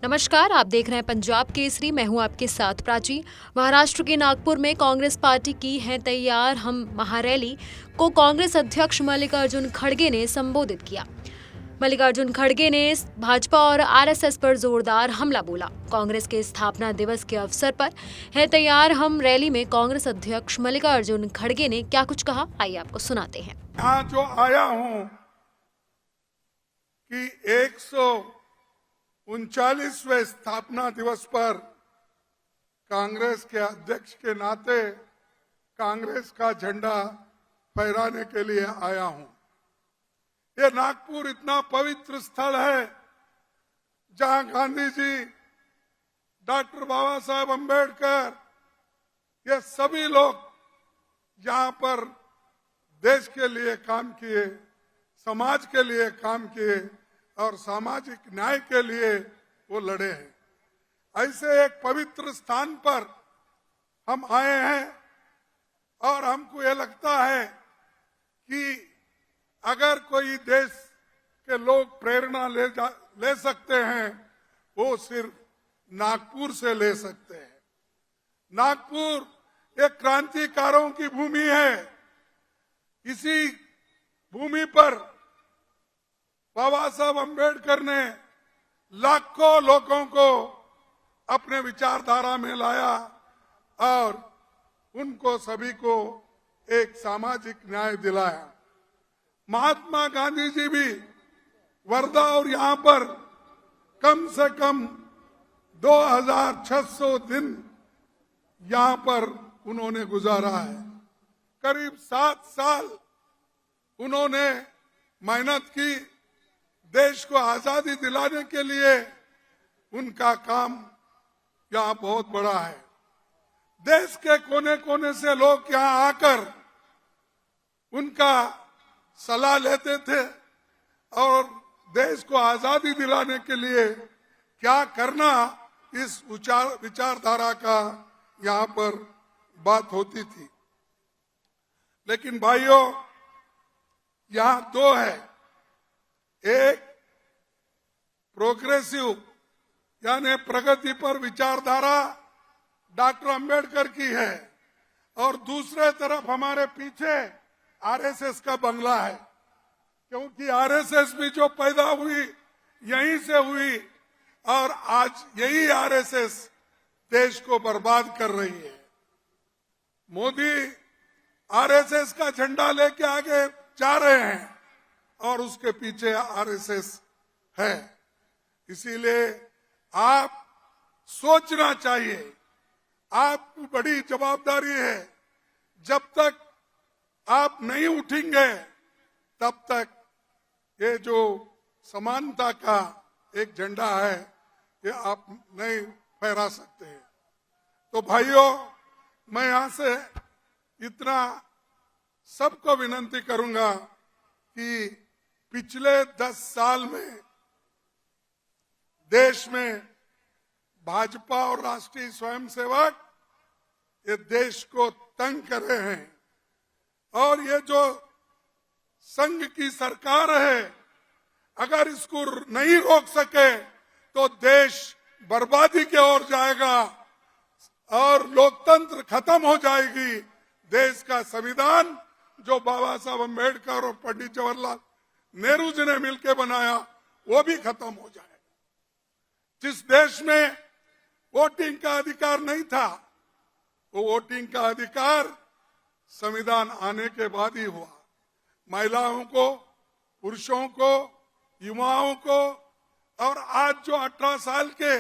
नमस्कार, आप देख रहे हैं पंजाब केसरी। मैं हूं आपके साथ प्राची। महाराष्ट्र के नागपुर में कांग्रेस पार्टी की है तैयार हम महारैली को कांग्रेस अध्यक्ष मल्लिकार्जुन खड़गे ने संबोधित किया। मल्लिकार्जुन खड़गे ने भाजपा और आरएसएस पर जोरदार हमला बोला। कांग्रेस के स्थापना दिवस के अवसर पर है तैयार हम रैली में कांग्रेस अध्यक्ष मल्लिकार्जुन खड़गे ने क्या कुछ कहा, आइए आपको सुनाते हैं। यहाँ जो आया हूँ कि 139वें स्थापना दिवस पर कांग्रेस के अध्यक्ष के नाते कांग्रेस का झंडा फहराने के लिए आया हूँ। ये नागपुर इतना पवित्र स्थल है जहाँ गांधी जी, डॉक्टर बाबा साहेब अम्बेडकर, ये सभी लोग यहाँ पर देश के लिए काम किए, समाज के लिए काम किए और सामाजिक न्याय के लिए वो लड़े हैं। ऐसे एक पवित्र स्थान पर हम आए हैं और हमको ये लगता है कि अगर कोई देश के लोग प्रेरणा ले सकते हैं वो सिर्फ नागपुर से ले सकते हैं। नागपुर एक क्रांतिकारों की भूमि है। इसी भूमि पर बाबा साहब अम्बेडकर ने लाखों लोगों को अपने विचारधारा में लाया और उनको सभी को एक सामाजिक न्याय दिलाया। महात्मा गांधी जी भी वर्धा और यहाँ पर कम से कम 2600 दिन यहाँ पर उन्होंने गुजारा है। करीब 7 साल उन्होंने मेहनत की। देश को आजादी दिलाने के लिए उनका काम यहाँ बहुत बड़ा है। देश के कोने कोने से लोग यहाँ आकर उनका सलाह लेते थे और देश को आजादी दिलाने के लिए क्या करना, इस विचारधारा का यहाँ पर बात होती थी। लेकिन भाइयों, यहाँ दो है, एक प्रोग्रेसिव यानी प्रगति पर विचारधारा डॉक्टर अंबेडकर की है और दूसरे तरफ हमारे पीछे आरएसएस का बंगला है, क्योंकि आरएसएस भी जो पैदा हुई यहीं से हुई और आज यही आरएसएस देश को बर्बाद कर रही है। मोदी आरएसएस का झंडा लेके आगे जा रहे हैं और उसके पीछे आरएसएस है। इसीलिए आप सोचना चाहिए, आपकी बड़ी जवाबदारी है। जब तक आप नहीं उठेंगे तब तक ये जो समानता का एक झंडा है ये आप नहीं फहरा सकते। तो भाइयों, मैं यहाँ से इतना सबको विनती करूंगा कि पिछले 10 साल में देश में भाजपा और राष्ट्रीय स्वयंसेवक ये देश को तंग कर रहे हैं और ये जो संघ की सरकार है, अगर इसको नहीं रोक सके तो देश बर्बादी की ओर जाएगा और लोकतंत्र खत्म हो जाएगी। देश का संविधान जो बाबा साहब अम्बेडकर और पंडित जवाहरलाल नेहरू जी ने मिलकर बनाया वो भी खत्म हो जाएगा। जिस देश में वोटिंग का अधिकार नहीं था, वो वोटिंग का अधिकार संविधान आने के बाद ही हुआ। महिलाओं को, पुरुषों को, युवाओं को और आज जो 18 साल के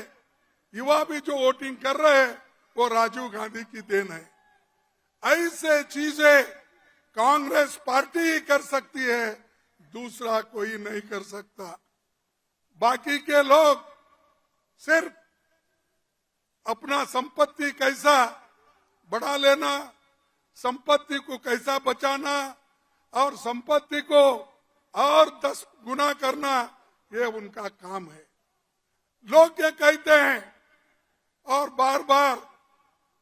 युवा भी जो वोटिंग कर रहे हैं वो राजीव गांधी की देन है। ऐसे चीजें कांग्रेस पार्टी ही कर सकती है, दूसरा कोई नहीं कर सकता। बाकी के लोग सिर्फ अपना संपत्ति कैसा बढ़ा लेना, संपत्ति को कैसा बचाना और संपत्ति को और 10 गुना करना, ये उनका काम है। लोग ये कहते हैं और बार बार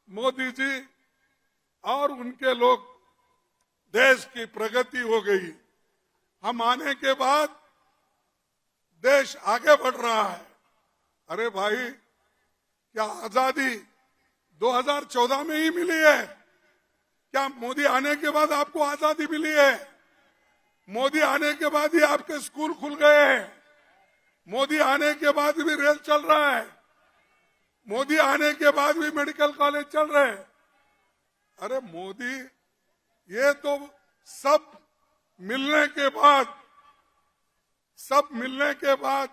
मोदी जी और उनके लोग देश की प्रगति हो गई, हम आने के बाद देश आगे बढ़ रहा है अरे भाई, क्या आजादी 2014 में ही मिली है? क्या मोदी आने के बाद आपको आजादी मिली है? मोदी आने के बाद ही आपके स्कूल खुल गए हैं। मोदी आने के बाद भी रेल चल रहा है। मोदी आने के बाद भी मेडिकल कॉलेज चल रहे हैं। अरे मोदी, ये तो सब मिलने के बाद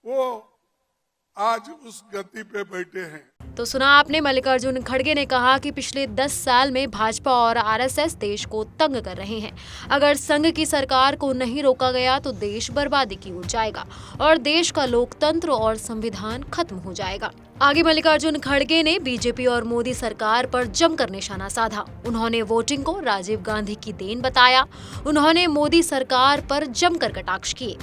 वो आज उस गद्दी पे बैठे हैं। तो सुना आपने, मल्लिकार्जुन खड़गे ने कहा कि पिछले 10 साल में भाजपा और आरएसएस देश को तंग कर रहे हैं। अगर संघ की सरकार को नहीं रोका गया तो देश बर्बादी की ओर जाएगा और देश का लोकतंत्र और संविधान खत्म हो जाएगा। आगे मल्लिकार्जुन खड़गे ने बीजेपी और मोदी सरकार पर जमकर निशाना साधा। उन्होंने वोटिंग को राजीव गांधी की देन बताया। उन्होंने मोदी सरकार पर जमकर कटाक्ष किए।